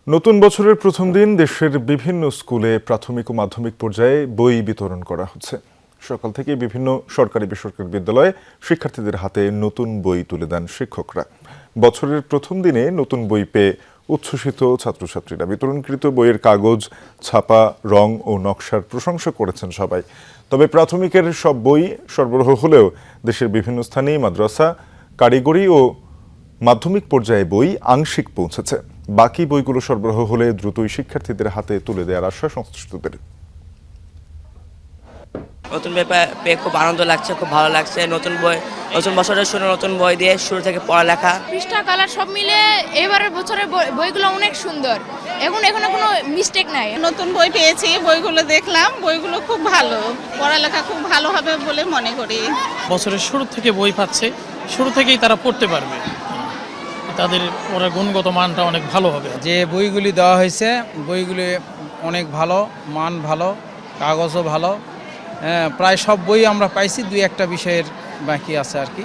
নতুন বছরের প্রথম দিন দেশের বিভিন্ন স্কুলে প্রাথমিক ও মাধ্যমিক পর্যায়ে বই বিতরণ করা হচ্ছে। সকাল থেকে বিভিন্ন সরকারি বেসরকারি বিদ্যালয়ে শিক্ষার্থীদের হাতে নতুন বই তুলে দেন শিক্ষকরা। বছরের প্রথম দিনে নতুন বই পেয়ে উচ্ছ্বসিত ছাত্রছাত্রীরা। বিতরণকৃত বইয়ের কাগজ, ছাপা, রং ও নকশার প্রশংসা করেছেন সবাই। তবে প্রাথমিকের সব বই সরবরাহ হলেও দেশের বিভিন্ন স্থানেই মাদ্রাসা, কারিগরি ও মাধ্যমিক পর্যায়ে বই আংশিক পৌঁছেছে। বাকি বইগুলো সরবরাহ হলে দ্রুতই শিক্ষার্থীদের হাতে তুলে দেওয়ার আশা সংশ্লিষ্টদের। নতুন বই পেয়ে খুব আনন্দ লাগছে, খুব ভালো লাগছে। নতুন বছরের শুরু নতুন বই দিয়ে শুরু থেকে পড়ালেখা। পৃষ্ঠা কালার সব মিলে এবারের বছরের বইগুলো অনেক সুন্দর। এখনো কোনো মিস্টেক নাই। নতুন বই পেয়েছি, বইগুলো দেখলাম, বইগুলো খুব ভালো, পড়ালেখা খুব ভালো হবে বলে মনে করি। বছরের শুরু থেকে বই পাচ্ছে, শুরু থেকেই তারা পড়তে পারবে, তাদের ওরা গুণগত মানটা অনেক ভালো হবে। যে বইগুলি দেওয়া হয়েছে বইগুলি অনেক ভালো, মান ভালো, কাগজও ভালো। প্রায় সব বই আমরা পাইছি, দুই একটা বিষয়ের বাকি আছে আর কি।